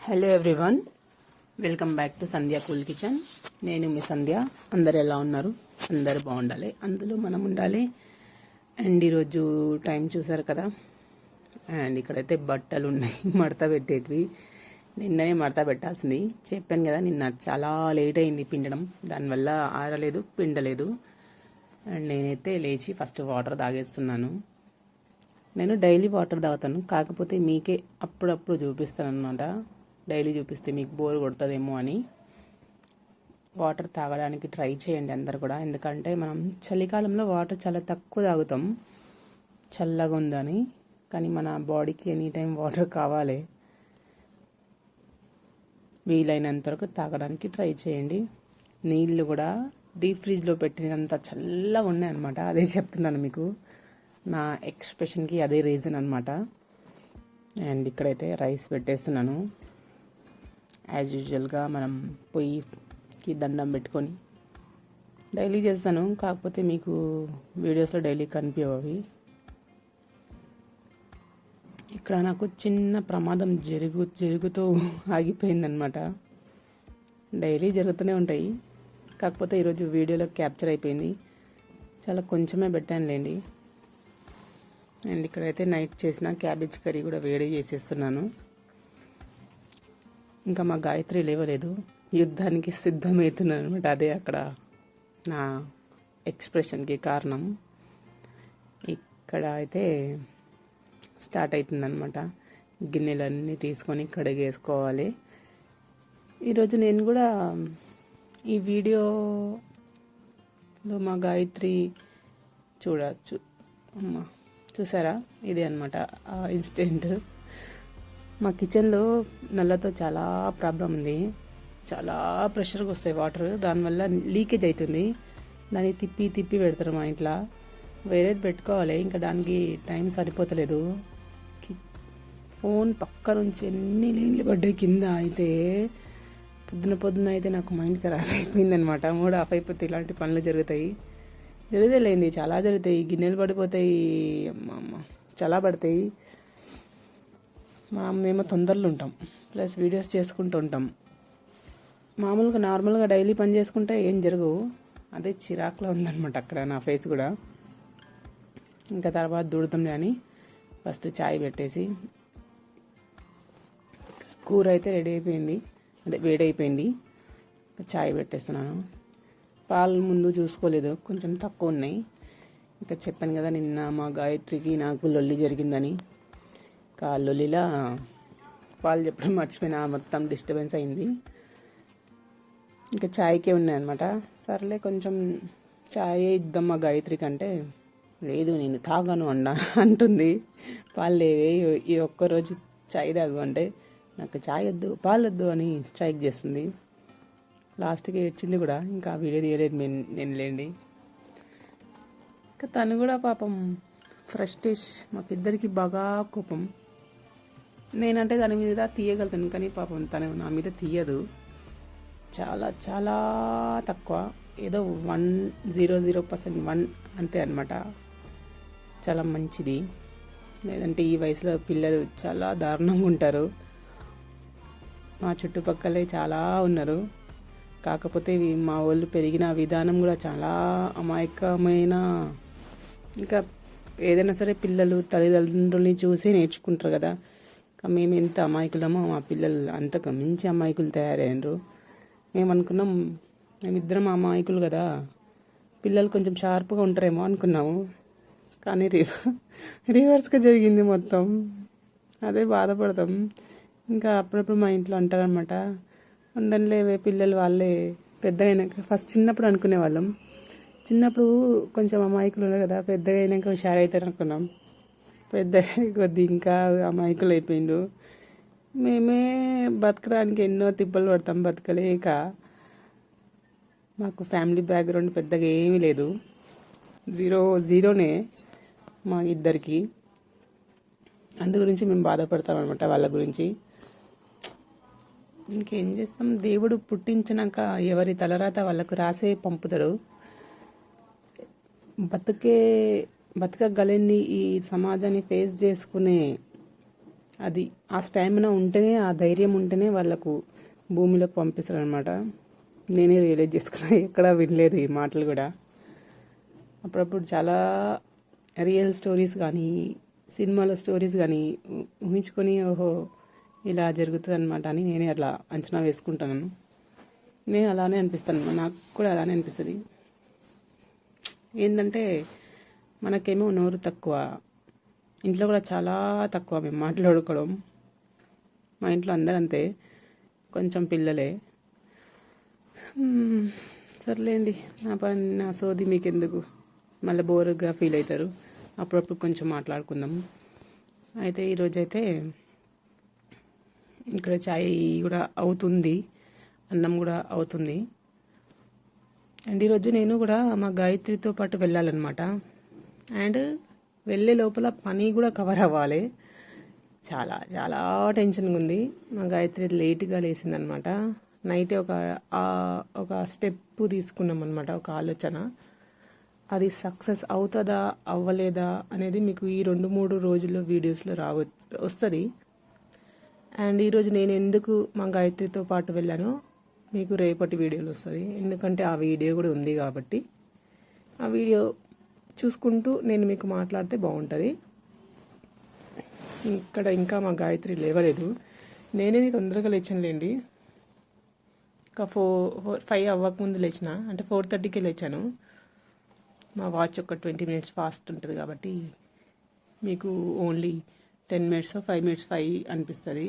Hello everyone, welcome back to Sandhya cool kitchen. నేను మీ సంధ్య. అందరు ఎలా ఉన్నారు? అందరు బాగుండాలి, అందులో మనం ఉండాలి. అండ్ ఈరోజు టైం చూసారు కదా, అండ్ ఇక్కడైతే బట్టలు ఉన్నాయి మడత పెట్టేటివి. నిన్ననే మడత పెట్టాల్సింది, చెప్పాను కదా. నిన్న చాలా లేట్ అయింది పిండడం, దానివల్ల ఆరలేదు, పిండలేదు. అండ్ నేనైతే లేచి ఫస్ట్ వాటర్ తాగేస్తున్నాను. నేను డైలీ వాటర్ తాగుతాను, కాకపోతే మీకే అప్పుడప్పుడు చూపిస్తాను అనమాట. డైలీ చూపిస్తే మీకు బోర్ కొడుతుందేమో అని. వాటర్ తాగడానికి ట్రై చేయండి అందరు కూడా, ఎందుకంటే మనం చలికాలంలో వాటర్ చాలా తక్కువ తాగుతాం, చల్లగా ఉందని. కానీ మన బాడీకి ఎనీ టైం వాటర్ కావాలి. వీలైనంత వరకు తాగడానికి ట్రై చేయండి. నీళ్ళు కూడా డీప్ ఫ్రిడ్జ్లో పెట్టినంత చల్లగా ఉన్నాయి అనమాట. అదే చెప్తున్నాను మీకు, నా ఎక్స్ప్రెషన్కి అదే రీజన్ అనమాట. అండ్ ఇక్కడైతే రైస్ పెట్టేస్తున్నాను. యాజ్ యూజువల్గా మనం పొయ్యికి దండం పెట్టుకొని డైలీ చేస్తాను, కాకపోతే మీకు వీడియోస్లో డైలీ కనిపించవు అవి. ఇక్కడ నాకు చిన్న ప్రమాదం జరుగుతూ ఆగిపోయిందనమాట. డైలీ జరుగుతూనే ఉంటాయి, కాకపోతే ఈరోజు వీడియోలో క్యాప్చర్ అయిపోయింది. చాలా కొంచెమే పెట్టానులేండి. అండ్ ఇక్కడైతే నైట్ చేసిన క్యాబేజ్ కర్రీ కూడా వేడి చేసేస్తున్నాను. ఇంకా మా గాయత్రి లేవలేదు, యుద్ధానికి సిద్ధమవుతున్నాను అనమాట. అదే అక్కడ నా ఎక్స్ప్రెషన్కి కారణం. ఇక్కడ అయితే స్టార్ట్ అవుతుందన్నమాట. గిన్నెలన్నీ తీసుకొని కడిగేసుకోవాలి. ఈరోజు నేను కూడా ఈ వీడియోలో మా గాయత్రి చూడచ్చు. అమ్మా చూసారా, ఇదే అనమాట ఆ ఇన్సిడెంట్. మా కిచెన్లో నల్లతో చాలా ప్రాబ్లం ఉంది. చాలా ప్రెషర్గా వస్తాయి వాటర్, దానివల్ల లీకేజ్ అవుతుంది. దాన్ని తిప్పి తిప్పి పెడతారు మా ఇంట్లో. వేరేది పెట్టుకోవాలి, ఇంకా దానికి టైం సరిపోతలేదు. ఫోన్ పక్క నుంచి ఎన్ని నీళ్ళు పడ్డాయి కింద. అయితే పొద్దున అయితే నాకు మైండ్ ఖరాబ్ అయిపోయిందనమాట. మూడు ఆఫ్ అయిపోతే ఇలాంటి పనులు జరుగుతాయిలేండి, చాలా జరుగుతాయి. గిన్నెలు పడిపోతాయి, అమ్మ చాలా పడతాయి. మేము తొందరలో ఉంటాం, ప్లస్ వీడియోస్ చేసుకుంటూ ఉంటాం. మామూలుగా నార్మల్గా డైలీ పని చేసుకుంటే ఏం జరగవు. అదే చిరాకులో ఉందన్నమాట అక్కడ నా ఫేస్ కూడా. ఇంకా తర్వాత దూడతాం కానీ ఫస్ట్ చాయ్ పెట్టేసి, కూర అయితే రెడీ అయిపోయింది, అదే వేడైపోయింది. చాయ్ పెట్టేస్తున్నాను. పాలు ముందు చూసుకోలేదు, కొంచెం తక్కువ ఉన్నాయి. ఇంకా చెప్పాను కదా నిన్న మా గాయత్రికి నాకు లొల్లి జరిగిందని. లొల్లిలా పాలు చెప్పడం మర్చిపోయినా, మొత్తం డిస్టర్బెన్స్ అయింది. ఇంకా ఛాయ్కే ఉన్నాయన్నమాట. సర్లే కొంచెం ఛాయ్ ఇద్దాం మా గాయత్రి కంటే, లేదు నేను తాగాను అంటుంది. పాలు లేవే, ఈ ఒక్కరోజు ఛాయ్ తాగు అంటే, నాకు ఛాయ్ వద్దు, పాలు వద్దు అని స్ట్రైక్ చేస్తుంది. లాస్ట్కి ఏడ్చింది కూడా. ఇంకా వీడియో తీయలేదు నేను లేండి. ఇంకా తను కూడా పాపం ఫ్రస్ట్రేష్, మాకిద్దరికి బాగా కోపం. నేనంటే దాని మీద తీయగలుగుతాను, కానీ పాపం తను నా మీద తీయదు. చాలా చాలా తక్కువ, ఏదో 100% అంతే అనమాట. చాలా మంచిది. లేదంటే ఈ వయసులో పిల్లలు చాలా దారుణంగా ఉంటారు. మా చుట్టుపక్కలే చాలా ఉన్నారు, కాకపోతే మా వాళ్ళు పెరిగిన విధానం కూడా చాలా అమాయకమైన. ఇంకా ఏదైనా సరే పిల్లలు తల్లిదండ్రుల్ని చూసి నేర్చుకుంటారు కదా. మేము ఎంత అమాయకులమో మా పిల్లలు అంతకు మించి అమాయకులు తయారయ్యారు. మేము అనుకున్నాం మేమిద్దరం అమాయకులు కదా, పిల్లలు కొంచెం షార్ప్గా ఉంటారేమో అనుకున్నాము, కానీ రివర్స్గా జరిగింది మొత్తం. అదే బాధపడతాం. ఇంకా అప్పుడప్పుడు మా ఇంట్లో అంటారనమాట, ఉండలేవే పిల్లలు వాళ్ళే పెద్దగా అయినాక. ఫస్ట్ చిన్నప్పుడు అనుకునేవాళ్ళం, చిన్నప్పుడు కొంచెం అమాయకులు ఉన్నారు కదా, పెద్దగా అయినాక హుషారు అవుతారు అనుకున్నాం. పెద్ద కొద్ది ఇంకా అమాయకులు అయిపోయిండు. మేమే బతకడానికి ఎన్నో తిప్పలు పడతాం, బతకలేక. మాకు ఫ్యామిలీ బ్యాక్గ్రౌండ్ పెద్దగా ఏమీ లేదు, జీరోనే మా ఇద్దరికి. అందు గురించి మేము బాధపడతాం అనమాట వాళ్ళ గురించి. ఇంకేం చేస్తాం, దేవుడు పుట్టించినాక ఎవరి తలరాత వాళ్ళకు రాసే పంపుతాడు. బతకగలింది ఈ సమాజాన్ని ఫేస్ చేసుకునే అది ఆ స్టామినా ఉంటేనే, ఆ ధైర్యం ఉంటేనే వాళ్ళకు భూమిలోకి పంపిస్తారు అనమాట. నేనే రియలైజ్ చేసుకున్నా, ఎక్కడా వినలేదు ఈ మాటలు కూడా. అప్పుడప్పుడు చాలా రియల్ స్టోరీస్ కానీ, సినిమాల స్టోరీస్ కానీ ఊహించుకొని ఓహో ఇలా జరుగుతుంది అనమాట అని నేనే అట్లా అంచనా వేసుకుంటాను. నేను అలానే అనిపిస్తాను, నాకు కూడా అలానే అనిపిస్తుంది. ఏంటంటే మనకేమో నోరు తక్కువ, ఇంట్లో కూడా చాలా తక్కువ మేము మాట్లాడుకోవడం. మా ఇంట్లో అందరూ అంతే, కొంచెం పిల్లలే. సర్లేండి, నా సోది మీకెందుకు, మళ్ళీ బోరుగా ఫీల్ అవుతారు. అప్పుడప్పుడు కొంచెం మాట్లాడుకుందాం. అయితే ఈరోజైతే ఇక్కడ చాయ్ కూడా అవుతుంది, అన్నం కూడా అవుతుంది. అండ్ ఈరోజు నేను కూడా మా గాయత్రితో పాటు వెళ్ళాలన్నమాట. అండ్ వెళ్ళే లోపల పని కూడా కవర్ అవ్వాలి. చాలా చాలా టెన్షన్గా ఉంది. మా గాయత్రి లేట్గా లేచిందనమాట. నైటే ఒక స్టెప్ తీసుకున్నాం అనమాట, ఒక ఆలోచన. అది సక్సెస్ అవుతుందా అవ్వలేదా అనేది మీకు ఈ 2-3 రోజుల్లో వీడియోస్లో వస్తుంది. అండ్ ఈరోజు నేను ఎందుకు మా గాయత్రితో పాటు వెళ్ళానో మీకు రేపటి వీడియోలో వస్తుంది. ఎందుకంటే ఆ వీడియో కూడా ఉంది కాబట్టి ఆ వీడియో చూసుకుంటూ నేను మీకు మాట్లాడితే బాగుంటుంది. ఇక్కడ ఇంకా మా గాయత్రి లేవలేదు. నేనే తొందరగా లేచానులేండి. ఇంకా 5 అవ్వకముందు లేచిన, అంటే 4:30కే లేచాను. మా వాచ్ ఒక 20 minutes ఫాస్ట్ ఉంటుంది కాబట్టి మీకు ఓన్లీ 10 minutes 5 minutes 5 అనిపిస్తుంది.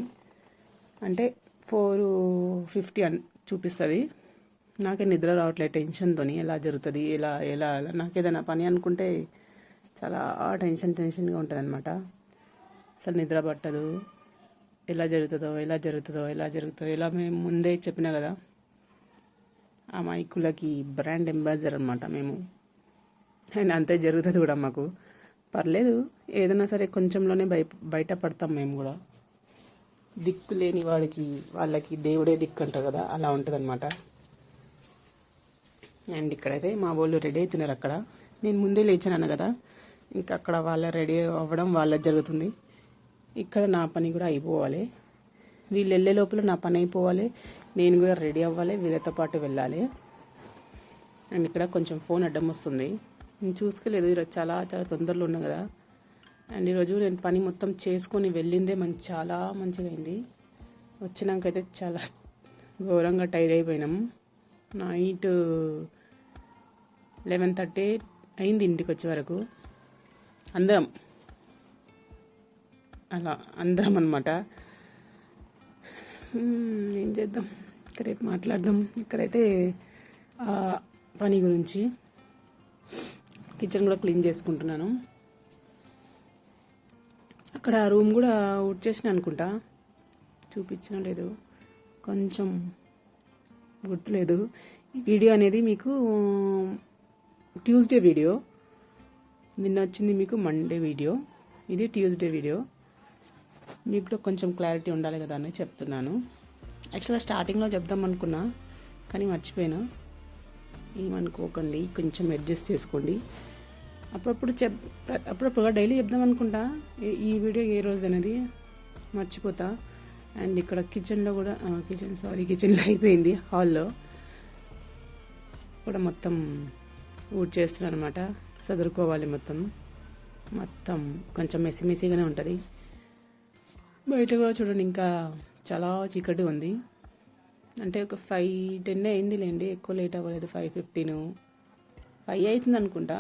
అంటే 4:50 చూపిస్తుంది. నాకే నిద్ర రావట్లేదు టెన్షన్తో. ఎలా జరుగుతుంది, ఎలా ఎలా నాకు ఏదైనా పని అనుకుంటే చాలా టెన్షన్గా ఉంటుంది అనమాట. అసలు నిద్ర పట్టదు. ఎలా జరుగుతుందో ఇలా మేము ముందే చెప్పినా కదా, ఆ మైకులకి బ్రాండ్ అంబాసిడర్ అనమాట మేము. అండ్ అంతే జరుగుతుంది కూడా మాకు. పర్లేదు, ఏదైనా సరే కొంచెంలోనే బయట పడతాం మేము కూడా. దిక్కు లేని వాళ్ళకి దేవుడే దిక్కు అంటారు కదా, అలా ఉంటుంది అనమాట. అండ్ ఇక్కడైతే మా వాళ్ళు రెడీ అవుతున్నారు. అక్కడ నేను ముందే లేచాను కదా, ఇంకా అక్కడ వాళ్ళ రెడీ అవ్వడం వాళ్ళకి జరుగుతుంది. ఇక్కడ నా పని కూడా అయిపోవాలి. వీళ్ళు వెళ్ళే లోపల నా పని అయిపోవాలి, నేను కూడా రెడీ అవ్వాలి, వీళ్ళతో పాటు వెళ్ళాలి. అండ్ ఇక్కడ కొంచెం ఫోన్ అడ్డం వస్తుంది, నేను చూసుకోలేదు. ఈరోజు చాలా చాలా తొందరలో ఉన్నా కదా. అండ్ ఈరోజు నేను పని మొత్తం చేసుకొని వెళ్ళిందే చాలా మంచిగా అయింది. వచ్చినాకైతే చాలా ఘోరంగా టైర్డ్ అయిపోయినాం. నైట్ 11:30 అయింది ఇంటికి వచ్చే వరకు. అందరం అనమాట. ఏం చేద్దాం, రేపు మాట్లాడదాం. ఇక్కడైతే పని గురించి కిచెన్ కూడా క్లీన్ చేసుకుంటున్నాను. అక్కడ రూమ్ కూడా ఊడ్చేసిన అనుకుంటా, చూపించిన లేదు, కొంచెం గుర్తులేదు. ఈ వీడియో అనేది మీకు ట్యూస్డే వీడియో, నిన్న వచ్చింది మీకు మండే వీడియో, ఇది ట్యూస్డే వీడియో. మీకు కూడా కొంచెం క్లారిటీ ఉండాలి కదా అని చెప్తున్నాను. యాక్చువల్గా స్టార్టింగ్లో చెప్దాం అనుకున్నా కానీ మర్చిపోయాను. ఏమనుకోకండి, కొంచెం అడ్జస్ట్ చేసుకోండి. అప్పుడప్పుడు డైలీ చెప్దాం అనుకుంటా ఈ వీడియో ఏ రోజు అనేది మర్చిపోతా. అండ్ ఇక్కడ కిచెన్లో కూడా కిచెన్లో అయిపోయింది. హాల్లో కూడా మొత్తం ఊడ్చేస్తున్నాను అనమాట. సదురుకోవాలి మొత్తం కొంచెం మెస్సీగానే ఉంటుంది. బయట కూడా చూడండి, ఇంకా చాలా చీకటి ఉంది. అంటే ఒక 5:10 అయింది లేండి, ఎక్కువ లేట్ అవ్వలేదు. 5:15 5 అవుతుంది అనుకుంటా.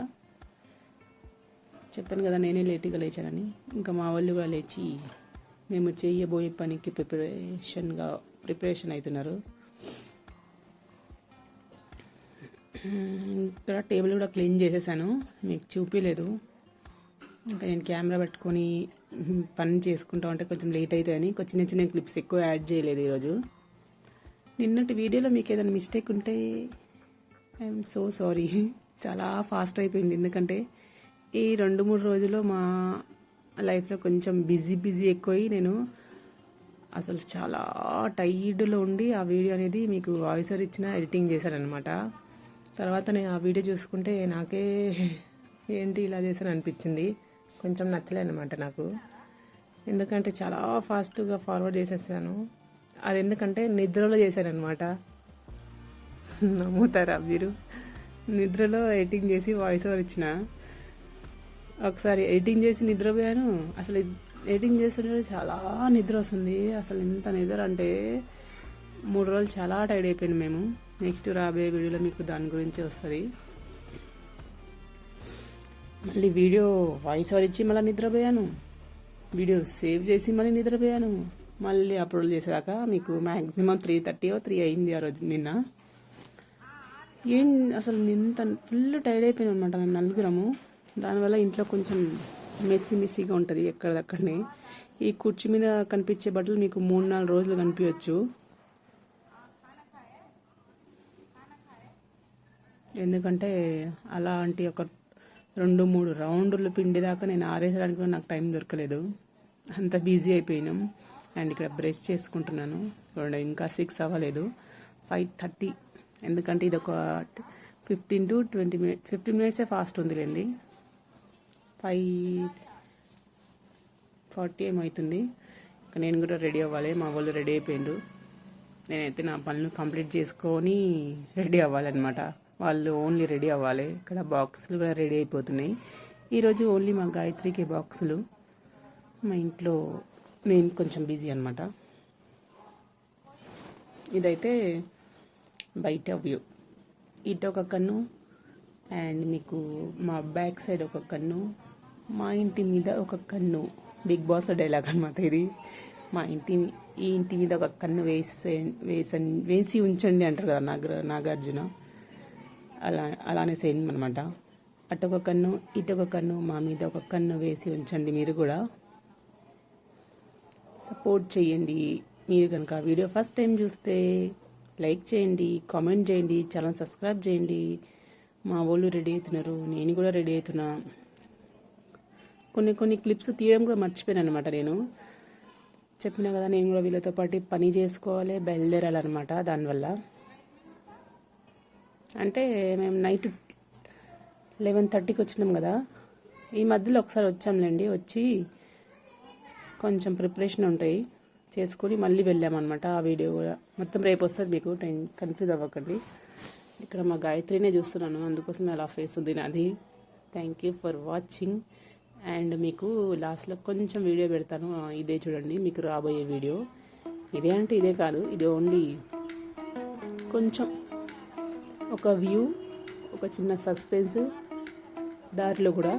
చెప్పాను కదా నేనే లేట్గా లేచానని. ఇంకా మా వాళ్ళు కూడా లేచి మేము చేయబోయే పనికి ప్రిపరేషన్ అవుతున్నారు. ఇక్కడ టేబుల్ కూడా క్లీన్ చేసేసాను, మీకు చూపించలేదు. ఇంకా నేను కెమెరా పెట్టుకొని పని చేసుకుంటా ఉంటే కొంచెం లేట్ అవుతాయని చిన్న క్లిప్స్ ఎక్కువ యాడ్ చేయలేదు ఈరోజు. నిన్నటి వీడియోలో మీకు ఏదైనా మిస్టేక్ ఉంటే ఐఎమ్ సో సారీ. చాలా ఫాస్ట్ అయిపోయింది, ఎందుకంటే ఈ 2-3 రోజుల్లో మా లైఫ్లో కొంచెం బిజీ ఎక్కువై నేను అసలు చాలా టైర్డ్లో ఉండి ఆ వీడియో అనేది మీకు వాయిస్ ఇచ్చిన ఎడిటింగ్ చేశానమాట. తర్వాత నేను ఆ వీడియో చూసుకుంటే నాకే ఏంటి ఇలా చేశాను అనిపించింది. కొంచెం నచ్చలే అనమాట నాకు. ఎందుకంటే చాలా ఫాస్ట్గా ఫార్వర్డ్ చేసేసాను. అది ఎందుకంటే నిద్రలో చేశానమాట. నమ్ముతారా మీరు? నిద్రలో ఎడిటింగ్ చేసి వాయిస్ ఓవర్ ఇచ్చిన. ఒకసారి ఎడిటింగ్ చేసి నిద్రపోయాను. అసలు ఎడిటింగ్ చేస్తుంటే చాలా నిద్ర వస్తుంది. అసలు ఎంత నిద్ర అంటే 3 రోజులు చాలా టైర్డ్ అయిపోయాను మేము. నెక్స్ట్ రాబోయే వీడియోలో మీకు దాని గురించి వస్తుంది. మళ్ళీ వీడియో వాయిస్ ఓవర్ ఇచ్చి మళ్ళీ నిద్రపోయాను. వీడియో సేవ్ చేసి మళ్ళీ నిద్రపోయాను. మళ్ళీ అప్లోడ్ చేసేదాకా మీకు మ్యాక్సిమం 3:30 అయింది ఆ రోజు నిన్న. అసలు ఇంత ఫుల్ టైర్డ్ అయిపోయాను అనమాట. మేము నలుగురము. దానివల్ల ఇంట్లో కొంచెం మెస్సీగా ఉంటుంది ఎక్కడిదక్కడనే. ఈ కుర్చీ మీద కనిపించే బట్టలు మీకు 3-4 రోజులు కనిపించవచ్చు. ఎందుకంటే అలాంటి ఒక 2-3 రౌండ్లు పిండి దాకా నేను ఆరేసడానికి కూడా నాకు టైం దొరకలేదు. అంత బిజీ అయిపోయినాం. అండ్ ఇక్కడ బ్రష్ చేసుకుంటున్నాను. చూడండి, ఇంకా 6 అవ్వలేదు, 5:30. ఎందుకంటే ఇది ఒక 15 to 20 minutes, 15 minutes ఫాస్ట్ ఉందిలేండి. 5:40 ఏమవుతుంది. ఇంకా నేను కూడా రెడీ అవ్వాలి. మా వాళ్ళు రెడీ అయిపోయిండ్రు. నేనైతే నా పనులు కంప్లీట్ చేసుకొని రెడీ అవ్వాలన్నమాట. వాళ్ళు ఓన్లీ రెడీ అవ్వాలి. ఇక్కడ బాక్సులు కూడా రెడీ అయిపోతున్నాయి. ఈరోజు ఓన్లీ మా గాయత్రికి బాక్సులు. మా ఇంట్లో మేము కొంచెం బిజీ అనమాట. ఇదైతే బయట వ్యూ. ఇటు ఒక కన్ను అండ్ మీకు మా బ్యాక్ సైడ్ ఒక కన్ను, మా ఇంటి మీద ఒక కన్ను. బిగ్ బాస్ డైలాగ్ అనమాట ఇది. ఈ ఇంటి మీద ఒక కన్ను వేసి ఉంచండి అంటారు కదా నాగార్జున. అలానే సేమ్ అనమాట. అటొక కన్ను ఇటొక కన్ను, మా మీద ఒక కన్ను వేసి ఉంచండి. మీరు కూడా సపోర్ట్ చేయండి. మీరు కనుక వీడియో ఫస్ట్ టైం చూస్తే లైక్ చేయండి, కామెంట్ చేయండి, ఛానల్ సబ్స్క్రైబ్ చేయండి. మా వాళ్ళు రెడీ అవుతున్నారు, నేను కూడా రెడీ అవుతున్నా. కొన్ని క్లిప్స్ తీయడం కూడా మర్చిపోయాను అనమాట. నేను చెప్పినా కదా, నేను కూడా వీళ్ళతో పాటు పని చేసుకోవాలి, బయలుదేరాలన్నమాట. దానివల్ల అంటే మేము నైట్ 11:30కి వచ్చినాం కదా. ఈ మధ్యలో ఒకసారి వచ్చాంలేండి. వచ్చి కొంచెం ప్రిపరేషన్ ఉంటాయి చేసుకొని మళ్ళీ వెళ్ళామన్నమాట. ఆ వీడియో కూడా మొత్తం రేపు వస్తుంది, మీకు కన్ఫ్యూజ్ అవ్వకండి. ఇక్కడ మా గాయత్రినే చూస్తున్నాను, అందుకోసం అలా ఫేస్ ఉంది నాది. Thank you for watching. And మీకు లాస్ట్లో కొంచెం వీడియో పెడతాను. ఇదే చూడండి, మీకు రాబోయే వీడియో. ఇదే అంటే ఇదే కాదు, ఇది ఓన్లీ కొంచెం ఒక వ్యూ, ఒక చిన్న సస్పెన్స్, దారిలో కూడా